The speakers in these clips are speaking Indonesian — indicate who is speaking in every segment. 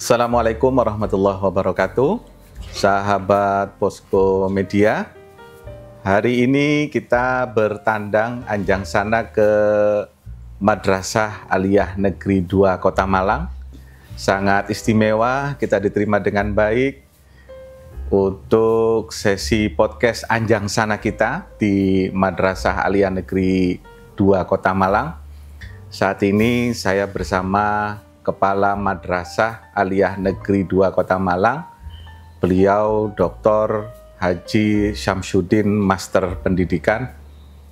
Speaker 1: Assalamualaikum warahmatullahi wabarakatuh, sahabat Posko Media. Hari ini kita bertandang anjang sana ke Madrasah Aliyah Negeri 2 Kota Malang. Sangat istimewa, kita diterima dengan baik untuk sesi podcast anjang sana kita di Madrasah Aliyah Negeri 2 Kota Malang. Saat ini saya bersama Kepala Madrasah Aliyah Negeri 2 Kota Malang, beliau Dr. Haji Syamsuddin, Master Pendidikan.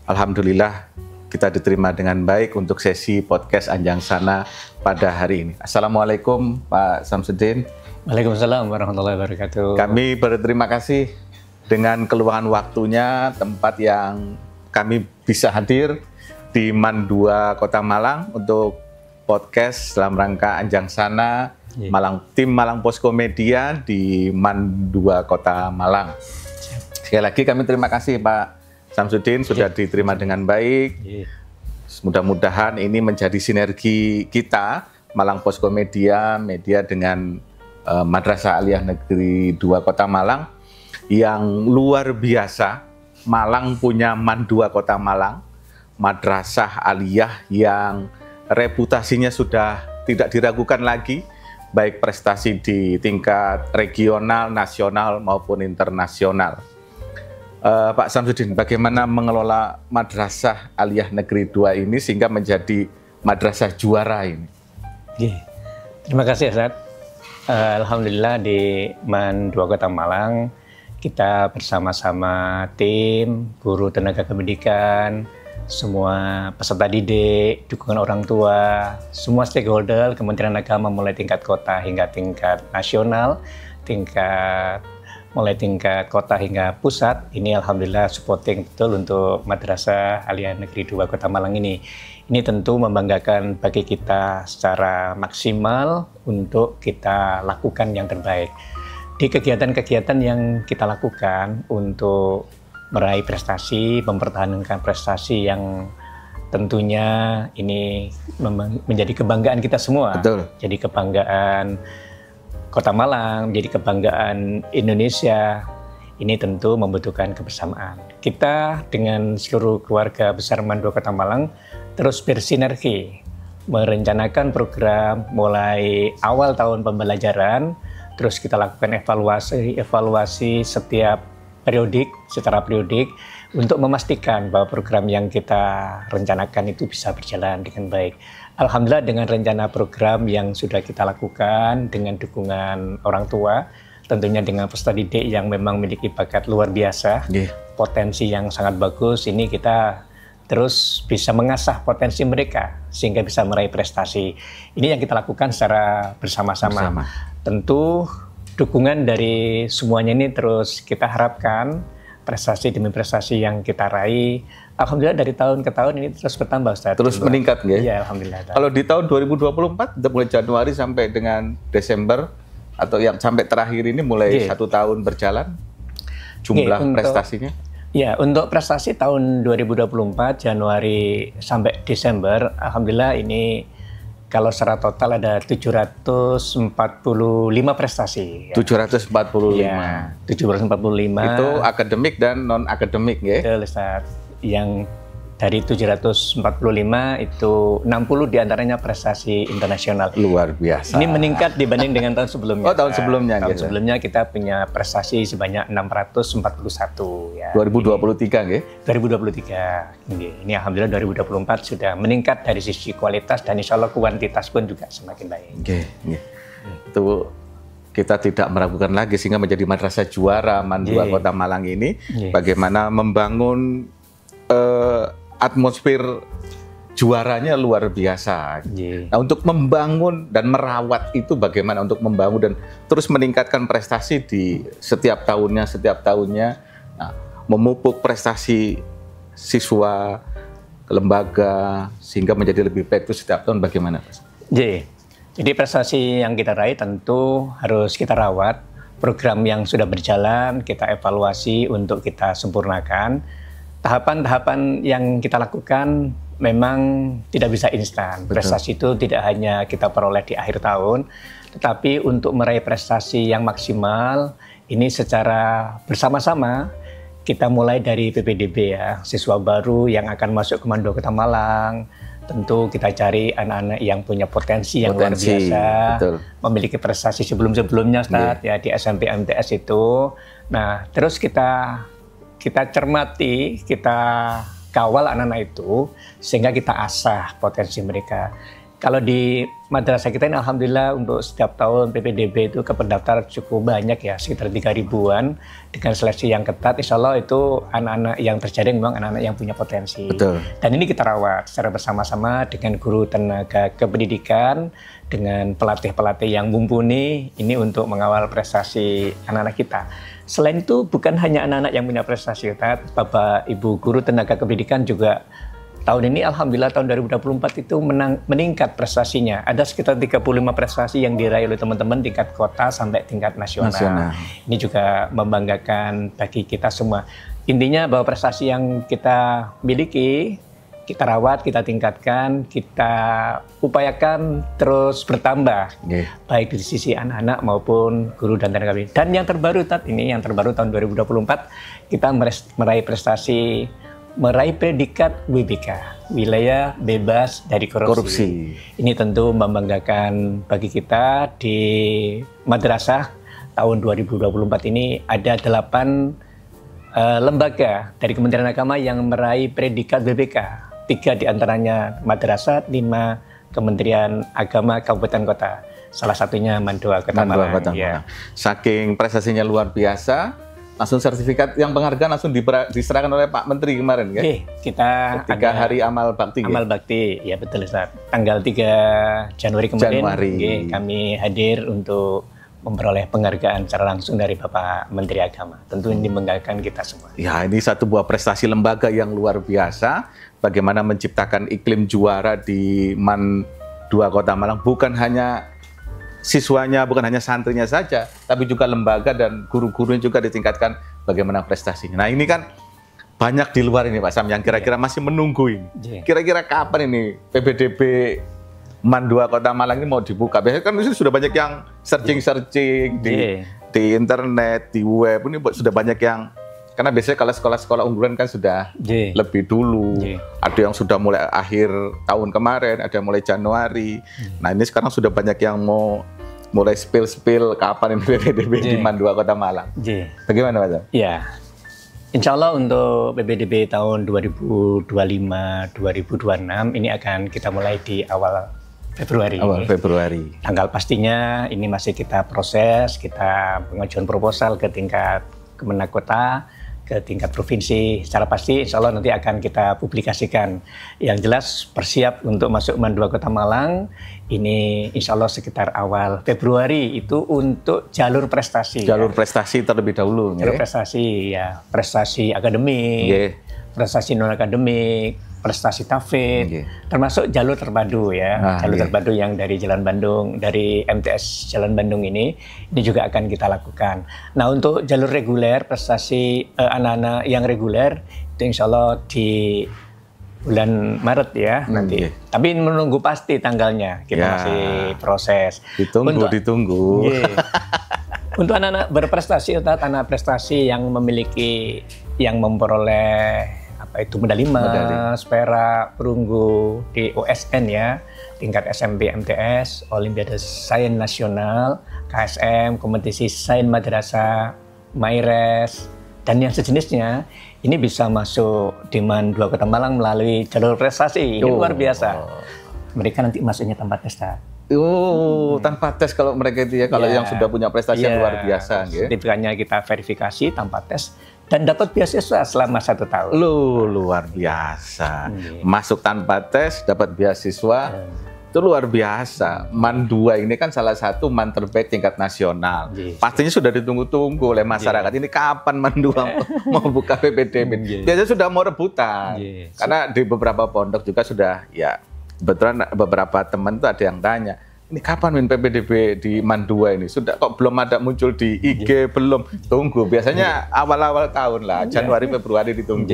Speaker 1: Alhamdulillah kita diterima dengan baik untuk sesi podcast anjang sana pada hari ini. Assalamualaikum Pak Syamsuddin.
Speaker 2: Waalaikumsalam warahmatullahi wabarakatuh.
Speaker 1: Kami berterima kasih dengan keluangan waktunya, tempat yang kami bisa hadir di MAN 2 Kota Malang untuk podcast dalam rangka anjang sana tim Malang Posko Media di MAN 2 Kota Malang. Sekali lagi kami terima kasih Pak Syamsuddin sudah diterima dengan baik. Mudah-mudahan ini menjadi sinergi kita Malang Posko Media dengan Madrasah Aliyah Negeri 2 Kota Malang yang luar biasa. Malang punya MAN 2 Kota Malang, Madrasah Aliyah yang reputasinya sudah tidak diragukan lagi, baik prestasi di tingkat regional, nasional maupun internasional. Pak Syamsuddin, bagaimana mengelola Madrasah Aliyah Negeri 2 ini sehingga menjadi madrasah juara ini?
Speaker 2: Terima kasih Ustaz. Alhamdulillah di MAN 2 Kota Malang kita bersama-sama tim, guru tenaga pendidikan, semua peserta didik, dukungan orang tua, semua stakeholder, Kementerian Agama mulai tingkat kota hingga tingkat nasional, mulai tingkat kota hingga pusat. Ini alhamdulillah supporting betul untuk Madrasah Aliyah Negeri 2 Kota Malang ini. Ini tentu membanggakan bagi kita secara maksimal untuk kita lakukan yang terbaik. Di kegiatan-kegiatan yang kita lakukan untuk meraih prestasi, mempertahankan prestasi yang tentunya ini menjadi kebanggaan kita semua.
Speaker 1: Betul.
Speaker 2: Jadi kebanggaan Kota Malang, menjadi kebanggaan Indonesia. Ini tentu membutuhkan kebersamaan. Kita dengan seluruh keluarga besar MAN 2 Kota Malang terus bersinergi, merencanakan program mulai awal tahun pembelajaran, terus kita lakukan evaluasi setiap secara periodik untuk memastikan bahwa program yang kita rencanakan itu bisa berjalan dengan baik. Alhamdulillah dengan rencana program yang sudah kita lakukan dengan dukungan orang tua, tentunya dengan peserta didik yang memang memiliki bakat luar biasa, potensi yang sangat bagus, ini kita terus bisa mengasah potensi mereka sehingga bisa meraih prestasi. Ini yang kita lakukan secara bersama-sama. Tentu dukungan dari semuanya ini terus kita harapkan prestasi demi prestasi yang kita raih. Alhamdulillah dari tahun ke tahun ini terus bertambah Ustaz.
Speaker 1: Terus meningkat ya?
Speaker 2: Iya, alhamdulillah.
Speaker 1: Kalau di tahun 2024, mulai Januari sampai dengan Desember, atau yang sampai terakhir ini mulai 1 tahun berjalan, jumlah prestasinya?
Speaker 2: Ya, untuk prestasi tahun 2024, Januari sampai Desember, alhamdulillah ini kalau secara total ada 745 prestasi. Ya.
Speaker 1: 745.
Speaker 2: Ya, 745.
Speaker 1: Itu akademik dan non-akademik ya?
Speaker 2: Betul, Ustaz. Yang dari 745 itu 60 diantaranya prestasi internasional.
Speaker 1: Luar biasa.
Speaker 2: Ini meningkat dibanding dengan tahun sebelumnya.
Speaker 1: Oh, tahun sebelumnya.
Speaker 2: Tahun sebelumnya kita punya prestasi sebanyak 641. Ya.
Speaker 1: 2023 ya?
Speaker 2: 2023. Ini alhamdulillah 2024 sudah meningkat dari sisi kualitas dan insya Allah kuantitas pun juga semakin baik.
Speaker 1: Itu kita tidak meragukan lagi sehingga menjadi madrasah juara MAN 2 Kota Malang ini. Bagaimana membangun atmosfer juaranya luar biasa. Nah, untuk membangun dan merawat itu bagaimana untuk membangun dan terus meningkatkan prestasi di setiap tahunnya, nah, memupuk prestasi siswa, lembaga sehingga menjadi lebih baik itu setiap tahun bagaimana, Mas?
Speaker 2: Jadi prestasi yang kita raih tentu harus kita rawat. Program yang sudah berjalan kita evaluasi untuk kita sempurnakan. Tahapan-tahapan yang kita lakukan memang tidak bisa instan. Prestasi itu tidak hanya kita peroleh di akhir tahun, Tetapi untuk meraih prestasi yang maksimal, ini secara bersama-sama kita mulai dari PPDB ya, siswa baru yang akan masuk ke MAN 2 Kota Malang. Tentu kita cari anak-anak yang punya potensi yang luar biasa, betul. Memiliki prestasi sebelum-sebelumnya Ustaz, ya di SMP MTS itu. Nah, terus kita cermati, kita kawal anak-anak itu sehingga kita asah potensi mereka. Kalau di madrasah kita ini alhamdulillah untuk setiap tahun PPDB itu kependaftar cukup banyak ya, sekitar 3.000-an dengan seleksi yang ketat. Insya Allah itu anak-anak yang terjaring memang anak-anak yang punya potensi. Betul. Dan ini kita rawat secara bersama-sama dengan guru tenaga kependidikan, dengan pelatih-pelatih yang mumpuni ini untuk mengawal prestasi anak-anak kita. Selain itu bukan hanya anak-anak yang punya prestasi, Bapak Ibu guru tenaga kependidikan juga tahun ini alhamdulillah tahun 2024 itu meningkat prestasinya. Ada sekitar 35 prestasi yang diraih oleh teman-teman tingkat kota sampai tingkat nasional. Ini juga membanggakan bagi kita semua. Intinya bahwa prestasi yang kita miliki, kita rawat, kita tingkatkan, kita upayakan terus bertambah. Baik di sisi anak-anak maupun guru dan tenaga pendidik. Dan yang terbaru yang terbaru tahun 2024 kita meraih prestasi, meraih predikat WBK, wilayah bebas dari korupsi. Ini tentu membanggakan bagi kita. Di madrasah tahun 2024 ini ada 8 lembaga dari Kementerian Agama yang meraih predikat WBK. 3 diantaranya madrasah, 5 Kementerian Agama Kabupaten Kota. Salah satunya MAN 2 Kota Malang. Ya.
Speaker 1: Saking prestasinya luar biasa, langsung sertifikat yang penghargaan langsung diserahkan oleh Pak Menteri kemarin, kan?
Speaker 2: Kita
Speaker 1: ketika hari amal bakti.
Speaker 2: Amal bakti, ya betul Ustaz. Tanggal 3 Januari kemarin kami hadir untuk memperoleh penghargaan secara langsung dari Bapak Menteri Agama. Tentu ini membanggakan kita semua. Ya,
Speaker 1: ini satu buah prestasi lembaga yang luar biasa. Bagaimana menciptakan iklim juara di MAN 2 Kota Malang, bukan hanya siswanya, bukan hanya santrinya saja, tapi juga lembaga dan guru-gurunya juga ditingkatkan bagaimana prestasinya. Nah, ini kan banyak di luar ini Pak Sam yang kira-kira masih menunggu ini. Kira-kira kapan ini PPDB MAN 2 Kota Malang ini mau dibuka? Biasanya kan sudah banyak yang searching di internet, di web, ini sudah banyak yang, karena biasanya kalau sekolah-sekolah unggulan kan sudah lebih dulu. Ada yang sudah mulai akhir tahun kemarin, ada yang mulai Januari. Nah, ini sekarang sudah banyak yang mau mulai spill kapan ini PPDB di MAN 2 Kota Malang. Bagaimana Pak Sam?
Speaker 2: Ya, insya Allah untuk PPDB tahun 2025-2026 ini akan kita mulai di awal Februari.
Speaker 1: Awal Februari.
Speaker 2: Tanggal pastinya ini masih kita proses, kita pengajuan proposal ke tingkat Kemenak Kota, ke tingkat provinsi. Secara pasti insya Allah nanti akan kita publikasikan. Yang jelas bersiap untuk masuk MAN 2 Kota Malang, ini insya Allah sekitar awal Februari itu untuk jalur prestasi.
Speaker 1: Jalur prestasi terlebih dahulu.
Speaker 2: Jalur prestasi, ya. Prestasi akademik, prestasi non-akademik, prestasi tafid, termasuk jalur terpadu ya. Jalur terpadu yang dari Jalan Bandung, dari MTS Jalan Bandung ini juga akan kita lakukan. Nah, untuk jalur reguler, prestasi anak-anak yang reguler, itu insya Allah di bulan Maret ya nanti. Tapi menunggu pasti tanggalnya, kita masih proses.
Speaker 1: Ditunggu.
Speaker 2: Untuk anak-anak berprestasi, anak prestasi yang memiliki, yang memperoleh medali emas, perak, perunggu di OSN ya, tingkat SMP MTS, Olimpiade Sains Nasional, KSM, kompetisi Sains Madrasah, MAIRES, dan yang sejenisnya, ini bisa masuk di MAN 2 Kota Malang melalui jalur prestasi. Ini luar biasa. Mereka nanti masuknya tanpa tes.
Speaker 1: Tanpa tes kalau mereka itu ya, kalau yang sudah punya prestasi yang luar biasa.
Speaker 2: Sertifikatnya kita verifikasi tanpa tes. Dan dapat beasiswa selama 1 tahun.
Speaker 1: Luar biasa. Masuk tanpa tes, dapat beasiswa. Itu luar biasa. MAN 2 ini kan salah satu MAN terbaik tingkat nasional. Pastinya sudah ditunggu-tunggu oleh masyarakat. Ini kapan MAN 2 mau buka PPDB? Biasanya sudah mau rebutan. Karena di beberapa pondok juga sudah, ya kebetulan beberapa teman tuh ada yang tanya, ini kapan main PPDB di MAN 2 ini? Sudah kok belum ada muncul di IG, belum. Tunggu, biasanya awal-awal tahun lah, Januari, Februari ditunggu.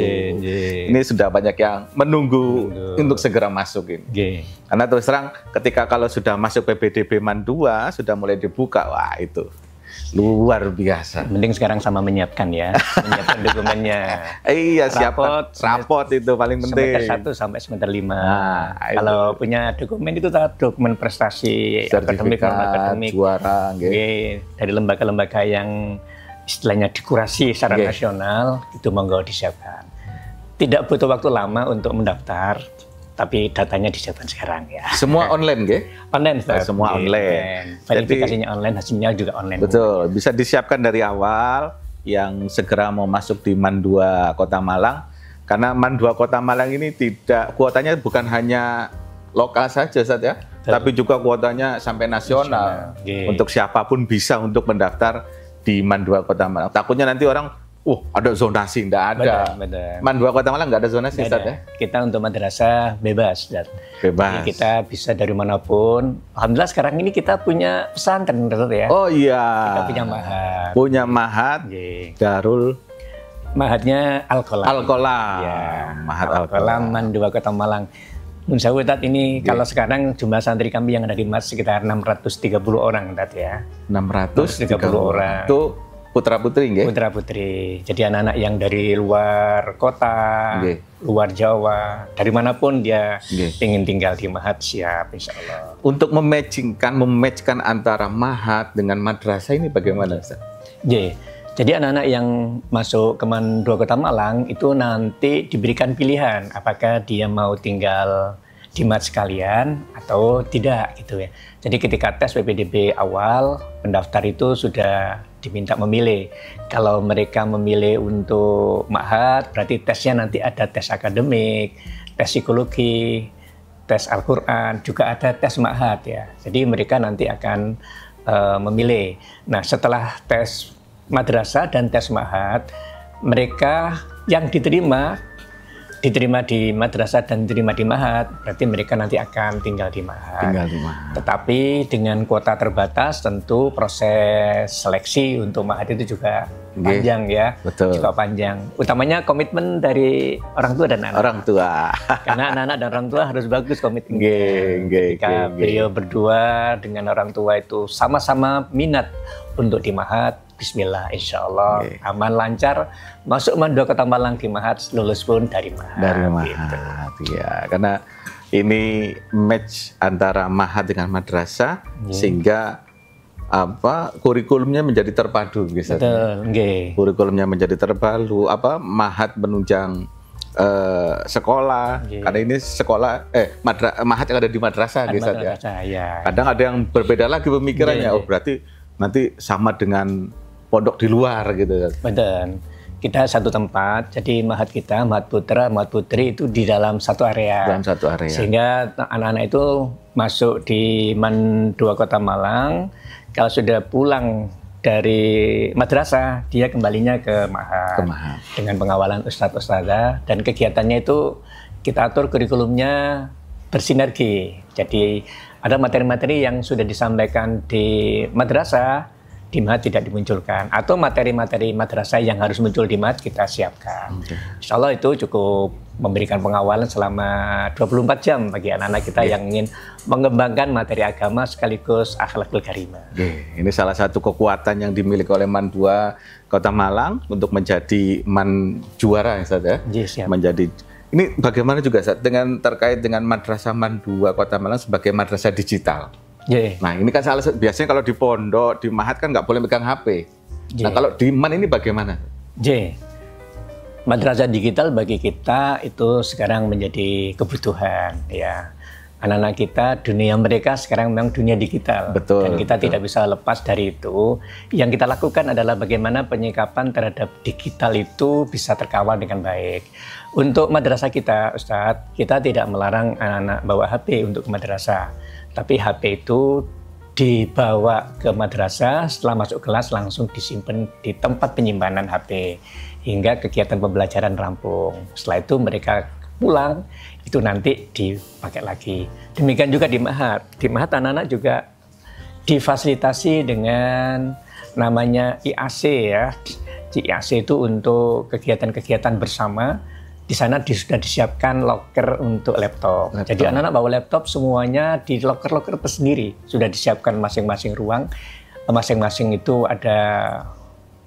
Speaker 1: Ini sudah banyak yang menunggu untuk segera masuk ini. Karena terus terang, ketika kalau sudah masuk PPDB MAN 2, sudah mulai dibuka, wah itu luar biasa.
Speaker 2: Mending sekarang sama menyiapkan ya, menyiapkan dokumennya.
Speaker 1: Iya, rapot itu paling penting.
Speaker 2: Semester 1 sampai semester 5. Kalau punya dokumen itu dokumen prestasi akademik,
Speaker 1: juara,
Speaker 2: dari lembaga-lembaga yang istilahnya dikurasi secara nasional, itu monggo disiapkan. Tidak butuh waktu lama untuk mendaftar, tapi datanya disiapkan sekarang ya.
Speaker 1: Semua online, nggih?
Speaker 2: Online, Ustaz.
Speaker 1: Semua online.
Speaker 2: Verifikasinya online, hasilnya juga online.
Speaker 1: Betul, bisa disiapkan dari awal yang segera mau masuk di MAN 2 Kota Malang. Karena MAN 2 Kota Malang ini tidak, kuotanya bukan hanya lokal saja, Ustaz ya. Tapi juga kuotanya sampai nasional. Untuk siapapun bisa untuk mendaftar di MAN 2 Kota Malang. Takutnya nanti orang ada zonasi, enggak ada.
Speaker 2: Betul.
Speaker 1: MAN 2 Kota Malang enggak ada zonasi, Ustaz ya?
Speaker 2: Kita untuk madrasah bebas, Ustaz.
Speaker 1: Bebas.
Speaker 2: Jadi kita bisa dari manapun. Alhamdulillah sekarang ini kita punya pesantren, Ustaz ya.
Speaker 1: Oh iya.
Speaker 2: Kita punya mahat.
Speaker 1: Punya mahat, Darul.
Speaker 2: Mahatnya Al-Qolam.
Speaker 1: Al-Qolam.
Speaker 2: Ya,
Speaker 1: Mahat
Speaker 2: Al-Qolam MAN 2 Kota Malang. Menurut saya, ini kalau sekarang jumlah santri kami yang ada di MAS sekitar 630 orang, Ustaz ya.
Speaker 1: 630
Speaker 2: orang.
Speaker 1: Itu putra-putri, nggih?
Speaker 2: Putra-putri. Jadi anak-anak yang dari luar kota, luar Jawa, dari manapun dia ingin tinggal di mahat, siap insya Allah.
Speaker 1: Untuk mematchkan antara mahat dengan madrasah ini bagaimana, Ustaz?
Speaker 2: Jadi anak-anak yang masuk ke MAN 2 Kota Malang itu nanti diberikan pilihan apakah dia mau tinggal di MAT sekalian atau tidak gitu ya. Jadi ketika tes PPDB awal, pendaftar itu sudah diminta memilih. Kalau mereka memilih untuk mahat, berarti tesnya nanti ada tes akademik, tes psikologi, tes Al-Quran, juga ada tes mahat ya. Jadi mereka nanti akan memilih. Nah setelah tes madrasah dan tes mahat, mereka yang diterima di madrasah dan diterima di mahat, berarti mereka nanti akan tinggal di mahat. Tetapi dengan kuota terbatas, tentu proses seleksi untuk mahat itu juga panjang ya.
Speaker 1: Betul.
Speaker 2: Juga panjang. Utamanya komitmen dari orang tua dan anak.
Speaker 1: Orang tua.
Speaker 2: Karena anak-anak dan orang tua harus bagus komitmennya. Ketika beliau berdua dengan orang tua itu sama-sama minat untuk di mahat, bismillah, insya Allah aman lancar masuk MAN 2 Kota Malang di mahat, lulus pun dari mahat.
Speaker 1: Dari mahat, ya. Karena ini match antara mahat dengan madrasah sehingga kurikulumnya menjadi terpadu, gitu.
Speaker 2: Betul,
Speaker 1: kurikulumnya menjadi terpadu. Mahat menunjang sekolah, karena ini sekolah mahat yang ada di madrasah, gitu ya. Kadang ada yang berbeda lagi pemikirannya, berarti nanti sama dengan pondok di luar gitu.
Speaker 2: Betul. Kita satu tempat, jadi mahat kita, mahat putra, mahat putri itu di dalam satu area.
Speaker 1: Dalam satu area.
Speaker 2: Sehingga anak-anak itu masuk di MAN 2 Kota Malang, kalau sudah pulang dari madrasah, dia kembalinya ke mahat. Dengan pengawalan ustadz-ustadzah, dan kegiatannya itu kita atur kurikulumnya bersinergi. Jadi ada materi-materi yang sudah disampaikan di madrasah, di mahat tidak dimunculkan, atau materi-materi madrasah yang harus muncul di mahat kita siapkan. Insya Allah itu cukup memberikan pengawalan selama 24 jam bagi anak-anak kita yang ingin mengembangkan materi agama sekaligus akhlakul karimah.
Speaker 1: Ini salah satu kekuatan yang dimiliki oleh MAN 2 Kota Malang untuk menjadi MAN juara, Ustaz ya. Menjadi ini bagaimana juga Ustaz dengan terkait dengan madrasah MAN 2 Kota Malang sebagai madrasah digital. Nah ini kan biasanya kalau di pondok, di mahat kan nggak boleh pegang HP. Nah kalau di MAN ini bagaimana?
Speaker 2: Madrasah digital bagi kita itu sekarang menjadi kebutuhan ya. Anak-anak kita, dunia mereka sekarang memang dunia digital. Dan kita tidak bisa lepas dari itu. Yang kita lakukan adalah bagaimana penyikapan terhadap digital itu bisa terkawal dengan baik. Untuk madrasah kita, Ustadz, kita tidak melarang anak-anak bawa HP untuk ke madrasah. Tapi HP itu dibawa ke madrasah, setelah masuk kelas langsung disimpan di tempat penyimpanan HP hingga kegiatan pembelajaran rampung. Setelah itu mereka pulang itu nanti dipakai lagi. Demikian juga di Mahat. Di Mahat anak-anak juga difasilitasi dengan namanya IAC ya. Di IAC itu untuk kegiatan-kegiatan bersama. Di sana sudah disiapkan locker untuk laptop. Jadi anak-anak bawa laptop semuanya di locker-locker tersendiri. Sudah disiapkan masing-masing ruang. Masing-masing itu ada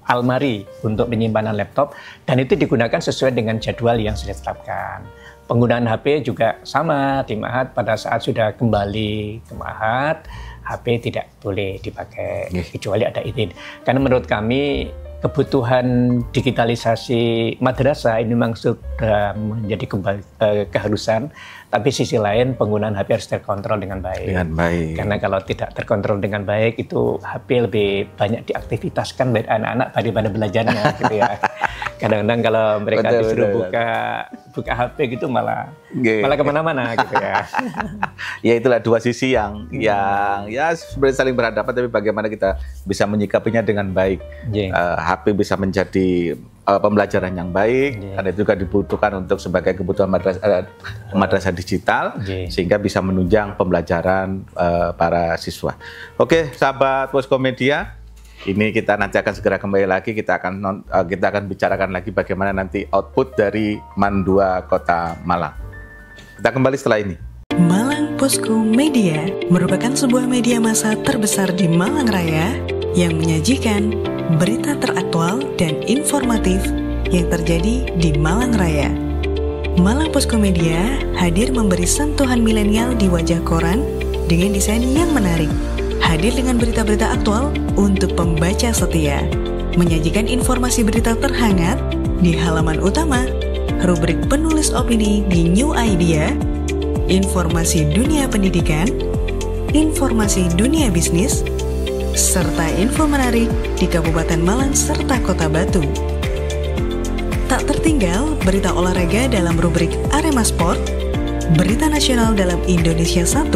Speaker 2: almari untuk penyimpanan laptop. Dan itu digunakan sesuai dengan jadwal yang sudah ditetapkan. Penggunaan HP juga sama di Mahat. Pada saat sudah kembali ke Mahat, HP tidak boleh dipakai kecuali ada izin. Karena menurut kami kebutuhan digitalisasi madrasah ini memang sudah menjadi keharusan, tapi sisi lain penggunaan HP harus terkontrol dengan baik. Karena kalau tidak terkontrol dengan baik itu HP lebih banyak diaktivitaskan oleh anak-anak daripada belajarnya gitu ya. Kadang-kadang kalau mereka disuruh buka HP gitu malah kemana-mana gitu ya.
Speaker 1: Ya itulah dua sisi yang ya sebenarnya saling berhadapan, tapi bagaimana kita bisa menyikapinya dengan baik. HP bisa menjadi pembelajaran yang baik, dan itu juga dibutuhkan untuk sebagai kebutuhan madrasah digital, sehingga bisa menunjang pembelajaran para siswa. Oke, sahabat Poskomedia, ini kita nanti akan segera kembali lagi, kita akan bicarakan lagi bagaimana nanti output dari MAN 2 Kota Malang. Kita kembali setelah ini.
Speaker 3: Malang Poskomedia merupakan sebuah media massa terbesar di Malang Raya yang menyajikan berita teraktual dan informatif yang terjadi di Malang Raya. Malang Poskomedia hadir memberi sentuhan milenial di wajah koran dengan desain yang menarik. Hadir dengan berita-berita aktual untuk pembaca setia. Menyajikan informasi berita terhangat di halaman utama, rubrik penulis opini di New Idea, informasi dunia pendidikan, informasi dunia bisnis, serta info menarik di Kabupaten Malang serta Kota Batu. Tak tertinggal berita olahraga dalam rubrik Arema Sport, berita nasional dalam Indonesia 1,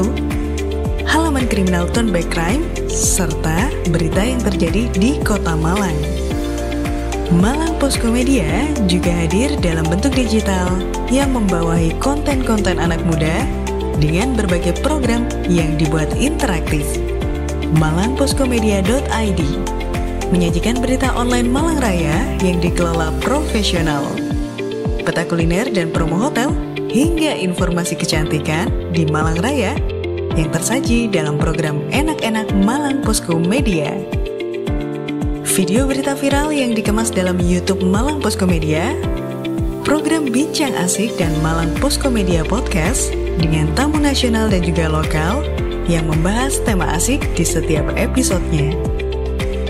Speaker 3: halaman kriminal Turn Back Crime, serta berita yang terjadi di Kota Malang. Malang Poskomedia juga hadir dalam bentuk digital yang membawahi konten-konten anak muda dengan berbagai program yang dibuat interaktif. malangposkomedia.id menyajikan berita online Malang Raya yang dikelola profesional. Peta kuliner dan promo hotel hingga informasi kecantikan di Malang Raya yang tersaji dalam program Enak-Enak Malang Poskomedia. Video berita viral yang dikemas dalam YouTube Malang Poskomedia, program Bincang Asik dan Malang Poskomedia Podcast dengan tamu nasional dan juga lokal yang membahas tema asik di setiap episodenya.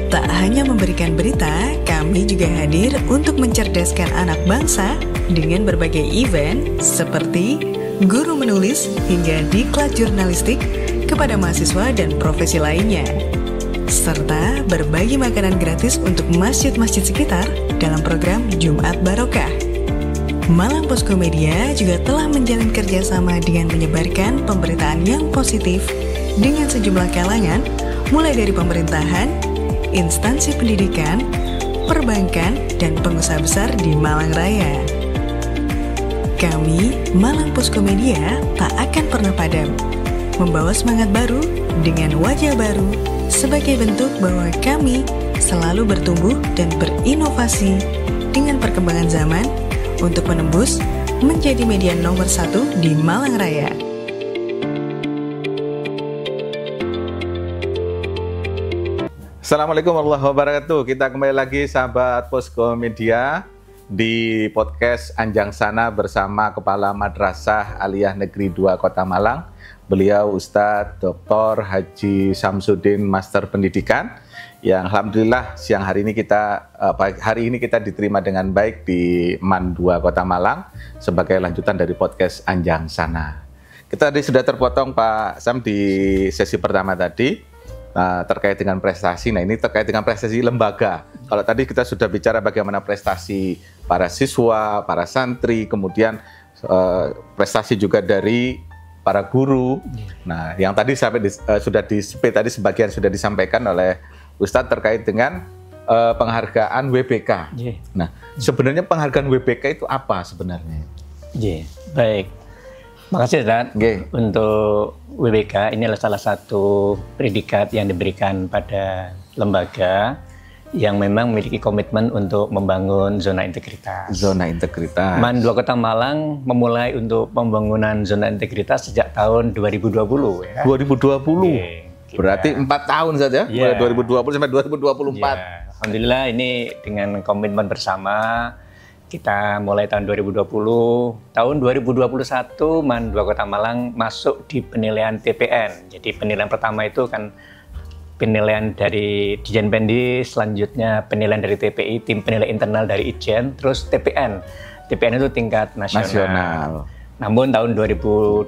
Speaker 3: Tak hanya memberikan berita, kami juga hadir untuk mencerdaskan anak bangsa dengan berbagai event seperti guru menulis hingga diklat jurnalistik kepada mahasiswa dan profesi lainnya, serta berbagi makanan gratis untuk masjid-masjid sekitar dalam program Jumat Barokah. Malang Poskomedia juga telah menjalin kerjasama dengan menyebarkan pemberitaan yang positif dengan sejumlah kalangan, mulai dari pemerintahan, instansi pendidikan, perbankan, dan pengusaha besar di Malang Raya. Kami, Malang Poskomedia, tak akan pernah padam, membawa semangat baru dengan wajah baru sebagai bentuk bahwa kami selalu bertumbuh dan berinovasi dengan perkembangan zaman untuk menembus menjadi media nomor 1 di Malang Raya.
Speaker 1: Assalamualaikum warahmatullahi wabarakatuh. Kita kembali lagi sahabat Poskomedia di podcast Anjang Sana bersama Kepala Madrasah Aliyah Negeri 2 Kota Malang. Beliau Ustadz Dr. Haji Samsudin Master Pendidikan yang alhamdulillah hari ini kita diterima dengan baik di MAN 2 Kota Malang sebagai lanjutan dari podcast Anjang Sana. Kita tadi sudah terpotong Pak Sam di sesi pertama tadi terkait dengan prestasi. Nah, ini terkait dengan prestasi lembaga. Kalau tadi kita sudah bicara bagaimana prestasi para siswa, para santri, kemudian prestasi juga dari para guru. Nah, yang tadi tadi sebagian sudah disampaikan oleh Ustadz terkait dengan penghargaan WBK. Nah, sebenarnya penghargaan WBK itu apa sebenarnya?
Speaker 2: Baik, makasih Ustaz.
Speaker 1: Nggih.
Speaker 2: Untuk WBK ini adalah salah satu predikat yang diberikan pada lembaga yang memang memiliki komitmen untuk membangun zona integritas.
Speaker 1: Zona integritas.
Speaker 2: MAN 2 Kota Malang memulai untuk pembangunan zona integritas sejak tahun 2020 ya.
Speaker 1: 2020.
Speaker 2: Oke,
Speaker 1: Berarti 4 tahun saja,
Speaker 2: Iya.
Speaker 1: mulai 2020 sampai 2024.
Speaker 2: Ya, alhamdulillah ini dengan komitmen bersama kita mulai tahun 2020. Tahun 2021 MAN 2 Kota Malang masuk di penilaian TPN. Jadi penilaian pertama itu kan penilaian dari Dijen Pendi, selanjutnya penilaian dari TPI, tim penilai internal dari Ijen, terus TPN. TPN itu tingkat nasional. Namun tahun 2021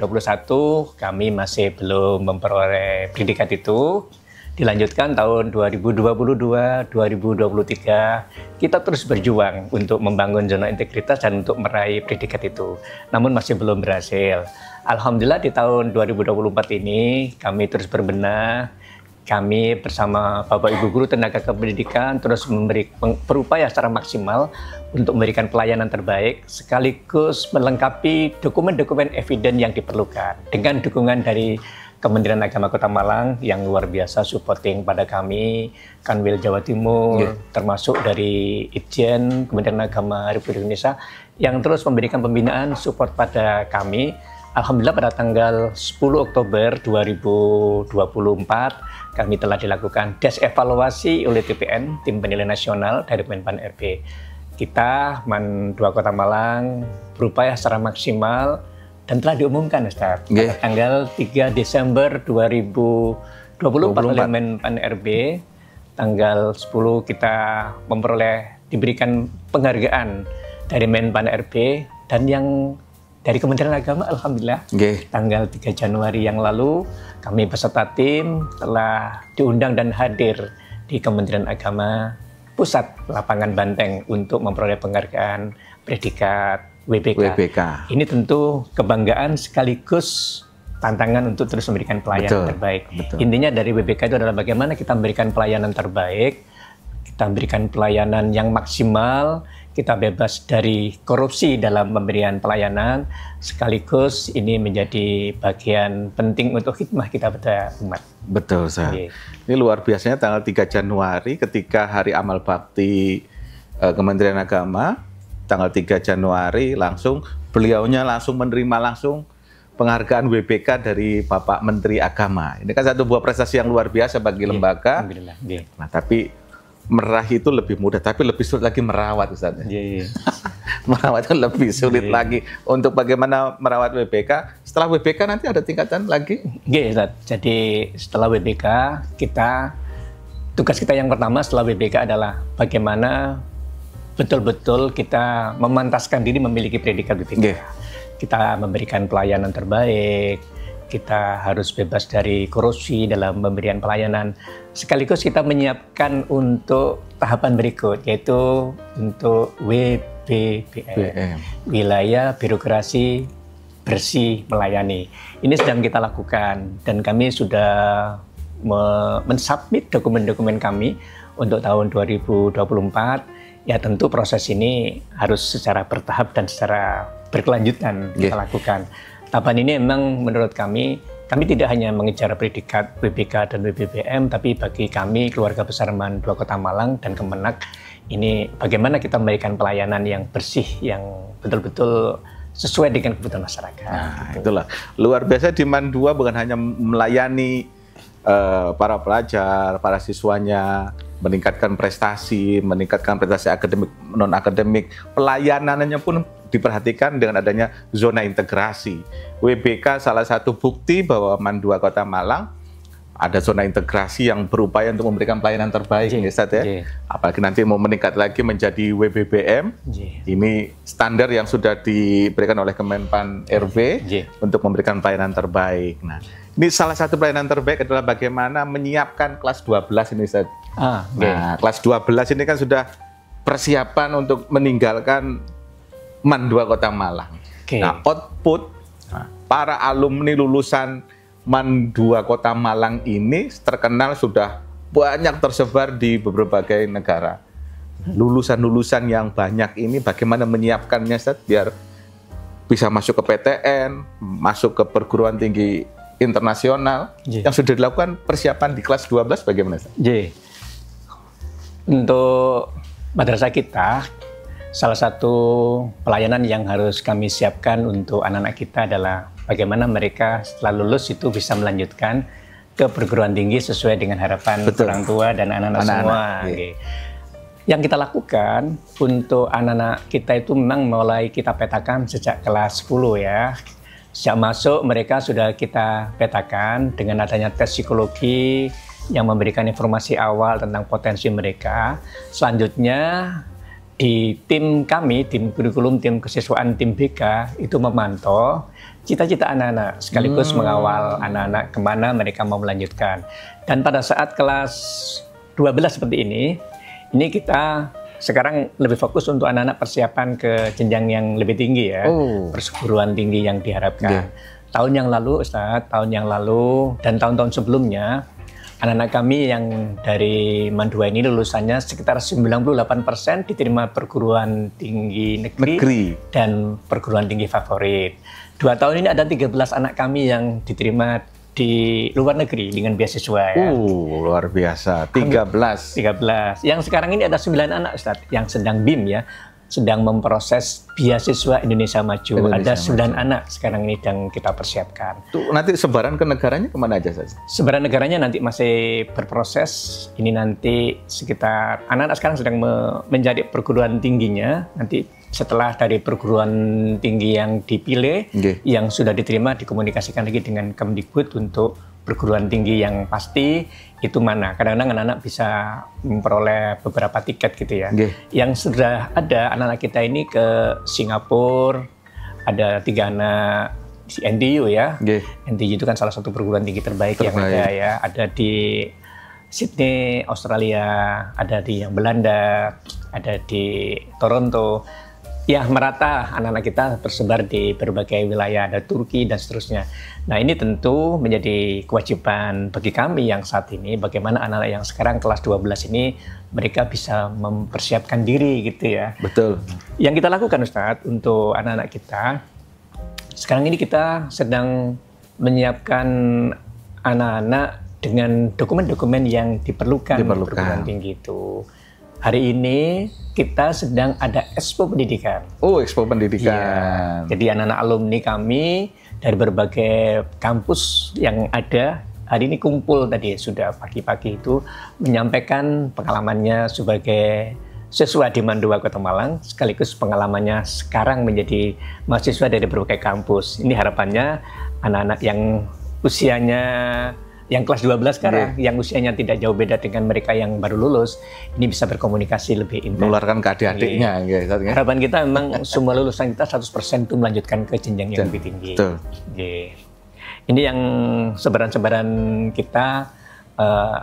Speaker 2: kami masih belum memperoleh predikat itu. Dilanjutkan tahun 2022, 2023, kita terus berjuang untuk membangun zona integritas dan untuk meraih predikat itu. Namun masih belum berhasil. Alhamdulillah di tahun 2024 ini kami terus berbenah. Kami bersama Bapak Ibu Guru Tenaga Kependidikan terus berupaya secara maksimal untuk memberikan pelayanan terbaik sekaligus melengkapi dokumen-dokumen eviden yang diperlukan dengan dukungan dari Kementerian Agama Kota Malang yang luar biasa supporting pada kami, Kanwil Jawa Timur, termasuk dari Itjen Kementerian Agama Republik Indonesia yang terus memberikan pembinaan support pada kami. Alhamdulillah pada tanggal 10 Oktober 2024 kami telah dilakukan tes evaluasi oleh TPN, Tim Penilai Nasional dari Kemenpan RB. Kita MAN 2 Kota Malang berupaya secara maksimal dan telah diumumkan Ustaz pada tanggal 3 Desember 2024 oleh Menpan RB. Tanggal 10 kita diberikan penghargaan dari Menpan RB dan yang dari Kementerian Agama, alhamdulillah, tanggal 3 Januari yang lalu, kami beserta tim telah diundang dan hadir di Kementerian Agama Pusat Lapangan Banteng untuk memperoleh penghargaan predikat WBK. Ini tentu kebanggaan sekaligus tantangan untuk terus memberikan pelayanan terbaik. Intinya dari WBK itu adalah bagaimana kita memberikan pelayanan terbaik, kita memberikan pelayanan yang maksimal, kita bebas dari korupsi dalam pemberian pelayanan, sekaligus ini menjadi bagian penting untuk khidmah kita pada umat.
Speaker 1: Betul, Ustaz. Ini luar biasanya tanggal 3 Januari ketika Hari Amal Bakti Kementerian Agama, tanggal 3 Januari beliaunya langsung menerima penghargaan WBK dari Bapak Menteri Agama. Ini kan satu buah prestasi yang luar biasa bagi lembaga.
Speaker 2: Alhamdulillah.
Speaker 1: Nah, tapi meraih itu lebih mudah, tapi lebih sulit lagi merawat, Ustaz. Merawat itu lebih sulit lagi. Untuk bagaimana merawat WBK, setelah WBK nanti ada tingkatan lagi?
Speaker 2: Ustaz. Jadi setelah WBK, tugas kita yang pertama setelah WBK adalah bagaimana betul-betul kita memantaskan diri memiliki predikat WBK. Kita memberikan pelayanan terbaik, kita harus bebas dari korupsi dalam pemberian pelayanan. Sekaligus kita menyiapkan untuk tahapan berikut, yaitu untuk WBBM, Wilayah Birokrasi Bersih Melayani. Ini sedang kita lakukan dan kami sudah mensubmit dokumen-dokumen kami untuk tahun 2024. Ya tentu proses ini harus secara bertahap dan secara berkelanjutan kita lakukan. Tahapan ini memang menurut kami tidak hanya mengejar predikat WBK dan WBBM, tapi bagi kami keluarga besar MAN 2 Kota Malang dan Kemenak, ini bagaimana kita memberikan pelayanan yang bersih, yang betul-betul sesuai dengan kebutuhan masyarakat.
Speaker 1: Nah, itulah. Luar biasa di MAN 2 bukan hanya melayani para pelajar, para siswanya, meningkatkan prestasi akademik, non-akademik, pelayanannya pun diperhatikan dengan adanya zona integrasi. WBK salah satu bukti bahwa MAN 2 Kota Malang ada zona integrasi yang berupaya untuk memberikan pelayanan terbaik, ya Ustaz ya. Apalagi nanti mau meningkat lagi menjadi WBBM. Ini standar yang sudah diberikan oleh Kemenpan RB untuk memberikan pelayanan terbaik. Nah, ini salah satu pelayanan terbaik adalah bagaimana menyiapkan kelas 12 ini Ustaz. Nah, kelas 12 ini kan sudah persiapan untuk meninggalkan MAN 2 Kota Malang. Nah, output para alumni lulusan MAN 2 Kota Malang ini terkenal sudah banyak tersebar di berbagai negara. Lulusan-lulusan yang banyak ini bagaimana menyiapkannya Ustaz biar bisa masuk ke PTN, masuk ke perguruan tinggi internasional. Yang sudah dilakukan persiapan di kelas 12 bagaimana?
Speaker 2: Untuk madrasah kita, salah satu pelayanan yang harus kami siapkan untuk anak-anak kita adalah bagaimana mereka setelah lulus itu bisa melanjutkan ke perguruan tinggi sesuai dengan harapan orang tua dan anak-anak semua. Yang kita lakukan untuk anak-anak kita itu memang mulai kita petakan sejak kelas 10 ya. Sejak masuk mereka sudah kita petakan dengan adanya tes psikologi yang memberikan informasi awal tentang potensi mereka. Selanjutnya di tim kami, tim kurikulum, tim kesiswaan, tim BK itu memantau cita-cita anak-anak sekaligus mengawal anak-anak kemana mereka mau melanjutkan. Dan pada saat kelas 12 seperti ini kita sekarang lebih fokus untuk anak-anak persiapan ke jenjang yang lebih tinggi ya, perguruan tinggi yang diharapkan. Tahun yang lalu Ustadz, dan tahun-tahun sebelumnya, anak-anak kami yang dari MAN 2 ini lulusannya sekitar 98% diterima perguruan tinggi negeri dan perguruan tinggi favorit. 2 tahun ini ada 13 anak kami yang diterima di luar negeri dengan beasiswa ya.
Speaker 1: Luar biasa. 13.
Speaker 2: Yang sekarang ini ada 9 anak Ustadz yang sedang BIM ya, sedang memproses beasiswa Indonesia Maju. Ada 9 anak sekarang ini yang kita persiapkan.
Speaker 1: Tuh, nanti sebaran ke negaranya kemana aja Ustadz?
Speaker 2: Sebaran negaranya nanti masih berproses. Ini nanti sekitar anak-anak sekarang sedang menjadi perguruan tingginya. Nanti setelah dari perguruan tinggi yang dipilih, yang sudah diterima, dikomunikasikan lagi dengan Kemdikbud untuk perguruan tinggi yang pasti itu mana. Kadang-kadang anak-anak bisa memperoleh beberapa tiket gitu ya. Yang sudah ada anak-anak kita ini ke Singapura, ada 3 anak di NTU ya. NTU itu kan salah satu perguruan tinggi terbaik yang ada ya. Ada di Sydney, Australia, ada di yang Belanda, ada di Toronto. Ya, merata anak-anak kita tersebar di berbagai wilayah, ada Turki dan seterusnya. Nah, ini tentu menjadi kewajiban bagi kami yang saat ini, bagaimana anak-anak yang sekarang kelas 12 ini, mereka bisa mempersiapkan diri gitu ya.
Speaker 1: Betul.
Speaker 2: Yang kita lakukan Ustadz, untuk anak-anak kita, sekarang ini kita sedang menyiapkan anak-anak dengan dokumen-dokumen yang diperlukan. Perguruan tinggi itu. Hari ini kita sedang ada Expo Pendidikan.
Speaker 1: Expo Pendidikan.
Speaker 2: Jadi anak-anak alumni kami dari berbagai kampus yang ada hari ini kumpul tadi sudah pagi-pagi itu menyampaikan pengalamannya sebagai siswa di MAN 2 Kota Malang, sekaligus pengalamannya sekarang menjadi mahasiswa dari berbagai kampus. Ini harapannya anak-anak yang usianya yang kelas 12 sekarang, yang usianya tidak jauh beda dengan mereka yang baru lulus, ini bisa berkomunikasi lebih intens.
Speaker 1: Menularkan ke adik-adiknya.
Speaker 2: Harapan kita memang semua lulusan kita 100% itu melanjutkan ke jenjang yang lebih tinggi. Ini yang sebaran-sebaran kita,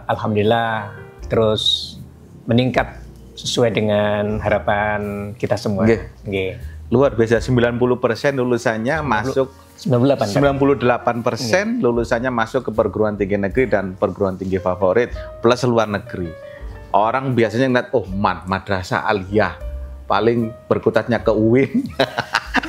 Speaker 2: alhamdulillah terus meningkat sesuai dengan harapan kita semua.
Speaker 1: Luar biasa, 90% lulusannya masuk. 98% lulusannya masuk ke perguruan tinggi negeri dan perguruan tinggi favorit plus luar negeri. Orang biasanya ngeliat, madrasah aliyah paling berkutatnya ke UIN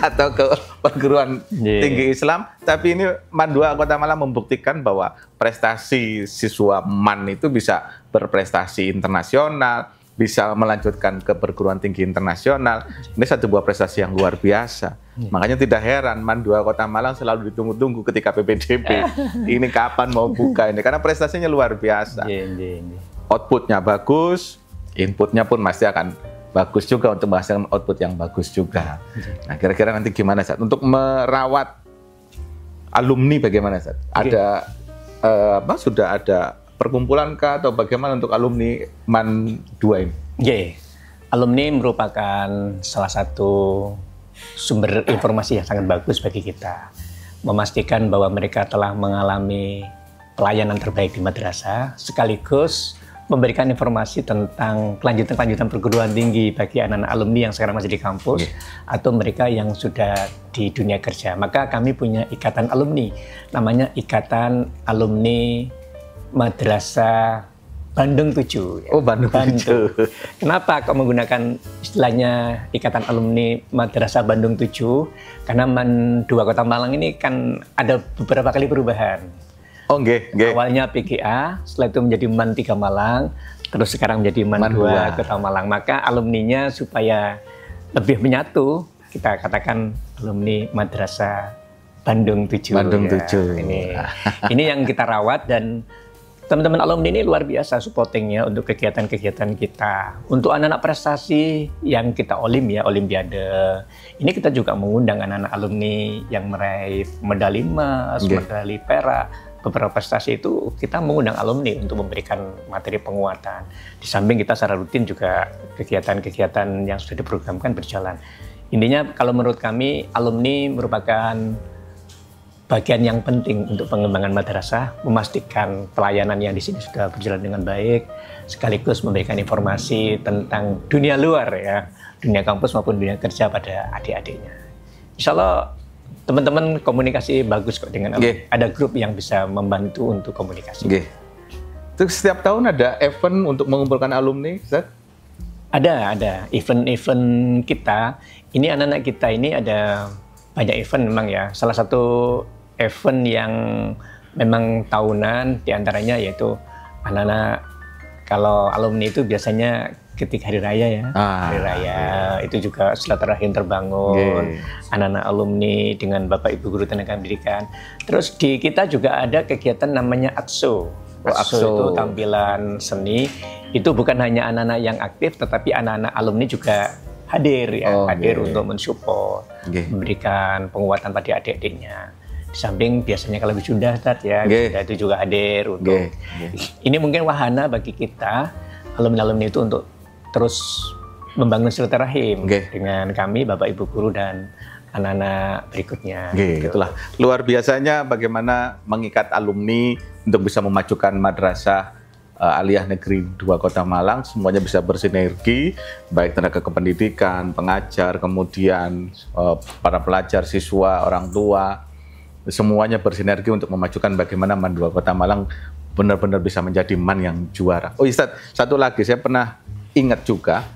Speaker 1: atau ke perguruan tinggi Islam. Tapi ini MAN 2 Kota Malang membuktikan bahwa prestasi siswa MAN itu bisa berprestasi internasional, bisa melanjutkan ke perguruan tinggi internasional. Ini satu buah prestasi yang luar biasa. Makanya tidak heran MAN 2 Kota Malang selalu ditunggu-tunggu ketika PPDB. Ini kapan mau buka ini? Karena prestasinya luar biasa. Outputnya bagus, inputnya pun pasti akan bagus juga untuk menghasilkan output yang bagus juga. Nah, kira-kira nanti gimana Ustadz? Untuk merawat alumni bagaimana Ustadz? Ada sudah ada perkumpulan kah atau bagaimana untuk alumni MAN 2 ini?
Speaker 2: Alumni merupakan salah satu sumber informasi yang sangat bagus bagi kita. Memastikan bahwa mereka telah mengalami pelayanan terbaik di madrasah, sekaligus memberikan informasi tentang kelanjutan perguruan tinggi bagi anak-anak alumni yang sekarang masih di kampus atau mereka yang sudah di dunia kerja. Maka kami punya ikatan alumni, namanya Ikatan Alumni Madrasah Bandung 7.
Speaker 1: Oh, Bandung 7.
Speaker 2: Kenapa kok menggunakan istilahnya Ikatan Alumni Madrasah Bandung 7? Karena MAN 2 Kota Malang ini kan ada beberapa kali perubahan.
Speaker 1: Oh, nggih.
Speaker 2: Awalnya PGA, setelah itu menjadi MAN 3 Malang, terus sekarang menjadi MAN 2 Kota Malang. Maka alumninya supaya lebih menyatu, kita katakan alumni Madrasah Bandung 7.
Speaker 1: Bandung
Speaker 2: ya.
Speaker 1: 7.
Speaker 2: Ini yang kita rawat, dan teman-teman alumni ini luar biasa supportingnya untuk kegiatan-kegiatan kita. Untuk anak-anak prestasi yang kita olimpiade. Ini kita juga mengundang anak-anak alumni yang meraih medali emas, medali perak. Beberapa prestasi itu kita mengundang alumni untuk memberikan materi penguatan. Di samping kita secara rutin juga kegiatan-kegiatan yang sudah diprogramkan berjalan. Intinya kalau menurut kami alumni merupakan bagian yang penting untuk pengembangan madrasah, memastikan pelayanan yang di sini sudah berjalan dengan baik, sekaligus memberikan informasi tentang dunia luar ya, dunia kampus maupun dunia kerja pada adik-adiknya. Insya Allah teman-teman komunikasi bagus kok dengan ada grup yang bisa membantu untuk komunikasi.
Speaker 1: Terus setiap tahun ada event untuk mengumpulkan alumni, Ustaz?
Speaker 2: Ada event-event kita. Ini anak-anak kita ini ada banyak event memang ya. Salah satu event yang memang tahunan diantaranya yaitu anak-anak, kalau alumni itu biasanya ketika hari raya ya, hari raya itu juga silaturahim terbangun, anak-anak alumni dengan Bapak Ibu Guru Tenaga Pendidikan. Terus di kita juga ada kegiatan namanya AXO. AXO itu tampilan seni, itu bukan hanya anak-anak yang aktif tetapi anak-anak alumni juga hadir ya, hadir untuk mensupport, memberikan penguatan pada adik-adiknya. Di samping biasanya kalau wisuda ya, wisuda itu juga hadir untuk. Ini mungkin wahana bagi kita alumni-alumni itu untuk terus membangun silaturahim dengan kami, Bapak Ibu Guru dan anak-anak berikutnya.
Speaker 1: Itulah luar biasanya bagaimana mengikat alumni untuk bisa memajukan madrasah Aliyah Negeri 2 Kota Malang, semuanya bisa bersinergi, baik tenaga kependidikan, pengajar, kemudian para pelajar, siswa, orang tua, semuanya bersinergi untuk memajukan bagaimana MAN 2 Kota Malang benar-benar bisa menjadi MAN yang juara. Oh Ustaz, satu lagi saya pernah ingat juga,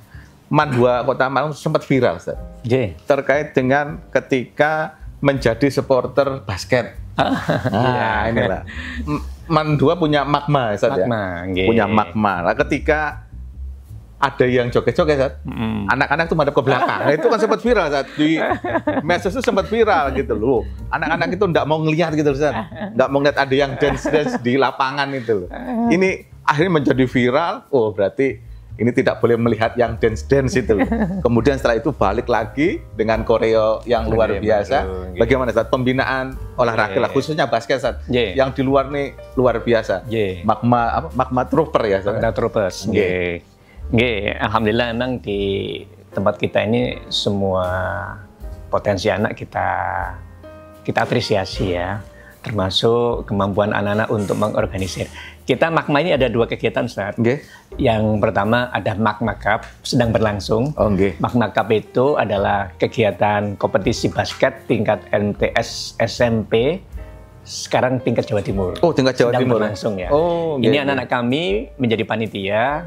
Speaker 1: MAN 2 Kota Malang sempat viral, Ustaz. Terkait dengan ketika menjadi supporter basket. Inilah. MAN 2 punya magma, Ustaz, ya. Punya magma. Nah, ketika ada yang joget-joget, anak-anak itu madep ke belakang. Nah, itu kan sempat viral, Ustaz. Di medsos itu sempat viral gitu loh. Anak-anak itu enggak mau ngelihat gitu, Ustaz. Enggak mau ngelihat ada yang dance-dance di lapangan itu loh. Ini akhirnya menjadi viral. Oh, berarti ini tidak boleh melihat yang dance-dance itu loh. Kemudian setelah itu balik lagi dengan koreo yang luar biasa. Bagaimana, Ustaz? Pembinaan olahraga lah, khususnya basket, Ustaz. Yang di luar nih luar biasa. Magma trooper ya, Ustaz.
Speaker 2: Magma troopers. Alhamdulillah memang di tempat kita ini semua potensi anak kita apresiasi ya, termasuk kemampuan anak-anak untuk mengorganisir. Kita magma ini ada 2 kegiatan, Ustaz. Yang pertama ada Magma Cup sedang berlangsung. Magma Cup itu adalah kegiatan kompetisi basket tingkat MTS SMP. Sekarang tingkat Jawa Timur.
Speaker 1: Oh, tingkat Jawa Timur
Speaker 2: berlangsung ya. Ini anak-anak kami menjadi panitia,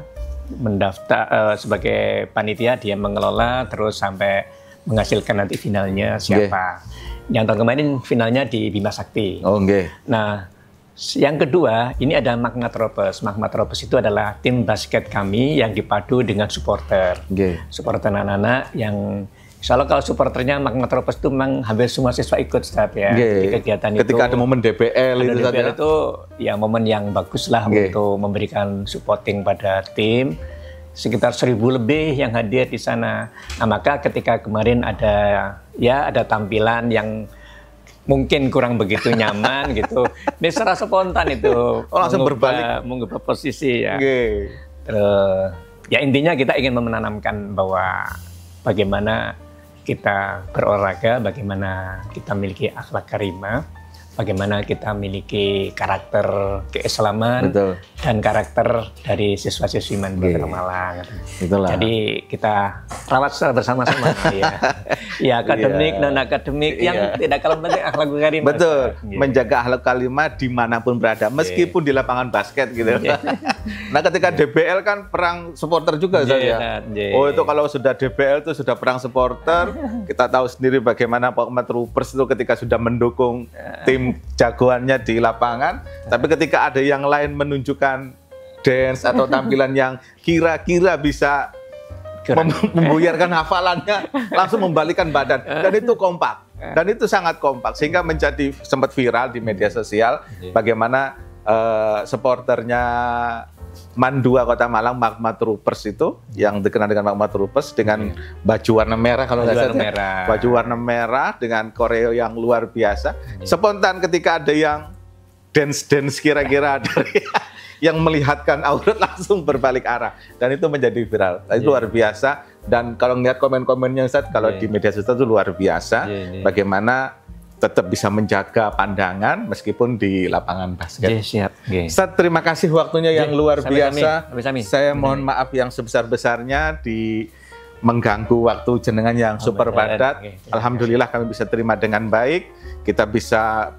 Speaker 2: mendaftar sebagai panitia, dia mengelola terus sampai menghasilkan nanti finalnya siapa. Yang tahun kemarin finalnya di Bima Sakti. Nah, yang kedua ini ada Magma Troopers. Magma Troopers itu adalah tim basket kami yang dipadu dengan supporter. Supporter anak-anak yang insya Allah kalau supporternya Magma Troopers itu memang hampir semua siswa ikut, Ustaz, ya. Di kegiatan itu.
Speaker 1: Ketika ada momen DBL itu,
Speaker 2: DBL itu ya momen yang bagus lah untuk memberikan supporting pada tim. Sekitar 1.000 lebih yang hadir di sana. Nah, maka ketika kemarin ada tampilan yang mungkin kurang begitu nyaman gitu. Ini secara spontan itu.
Speaker 1: Langsung berbalik.
Speaker 2: Mengubah posisi ya. Terus, ya intinya kita ingin menanamkan bahwa bagaimana kita berolahraga, bagaimana kita memiliki akhlak karimah, bagaimana kita memiliki karakter keislaman
Speaker 1: Betul.
Speaker 2: dan karakter dari siswa-siswi Man 2 Kota Malang.
Speaker 1: Itulah.
Speaker 2: Jadi kita rawat secara bersama-sama ya. Ya akademik non akademik yang tidak kalah penting akhlakul karimah.
Speaker 1: Betul, menjaga akhlak kalimah dimanapun berada, meskipun di lapangan basket gitu. Nah ketika DBL kan perang supporter juga saya. Oh itu kalau sudah DBL itu sudah perang supporter, kita tahu sendiri bagaimana Pak Ahmad Troopers itu ketika sudah mendukung tim jagoannya di lapangan, tapi ketika ada yang lain menunjukkan dance atau tampilan yang kira-kira bisa membuyarkan hafalannya, langsung membalikan badan, dan itu kompak, dan itu sangat kompak sehingga menjadi sempat viral di media sosial bagaimana supporternya Man 2 Kota Malang, Ahmad Troopers itu yang dikenal dengan Ahmad Troopers dengan baju warna merah kalau nggak salah, baju warna merah dengan koreo yang luar biasa. Spontan ketika ada yang dance kira-kira dari yang melihatkan aurat langsung berbalik arah, dan itu menjadi viral. Itu luar biasa. Dan kalau ngeliat komen-komennya Ustaz, kalau di media sosial itu luar biasa. Bagaimana tetap bisa menjaga pandangan meskipun di lapangan basket.
Speaker 2: Siap.
Speaker 1: Ustaz, terima kasih waktunya yang luar biasa. Saya mohon maaf yang sebesar-besarnya di mengganggu waktu jenengan yang super padat. Alhamdulillah kami bisa terima dengan baik. Kita bisa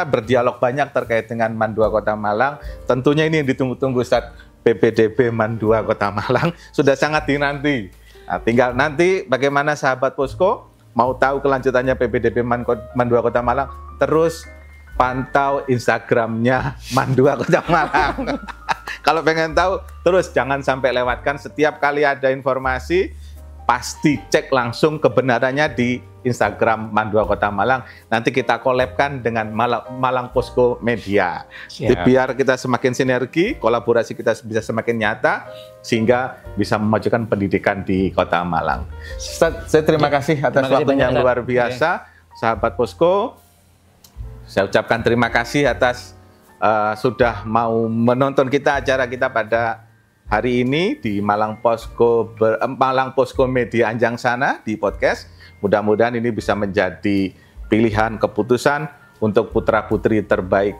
Speaker 1: berdialog banyak terkait dengan Man 2 Kota Malang. Tentunya ini yang ditunggu-tunggu Ustaz, PPDB Man 2 Kota Malang sudah sangat dinanti. Nah, tinggal nanti bagaimana sahabat Posko mau tahu kelanjutannya PPDB Man 2 Kota Malang, terus pantau Instagramnya Man 2 Kota Malang. Kalau pengen tahu, terus jangan sampai lewatkan. Setiap kali ada informasi, pasti cek langsung kebenarannya di Instagram Man 2 Kota Malang. Nanti kita collab-kan dengan Malang Posko Media. Biar kita semakin sinergi, kolaborasi kita bisa semakin nyata, sehingga bisa memajukan pendidikan di Kota Malang. Saya terima kasih atas waktunya yang luar biasa, sahabat Posko. Saya ucapkan terima kasih atas sudah mau menonton acara kita pada hari ini di Malang Posko Media Anjang Sana di podcast. Mudah-mudahan ini bisa menjadi pilihan keputusan untuk putra-putri terbaik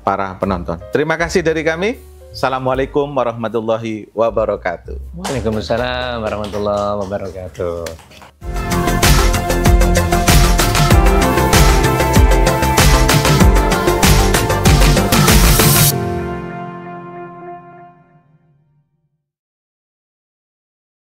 Speaker 1: para penonton. Terima kasih dari kami. Assalamualaikum warahmatullahi wabarakatuh.
Speaker 2: Waalaikumsalam warahmatullahi wabarakatuh.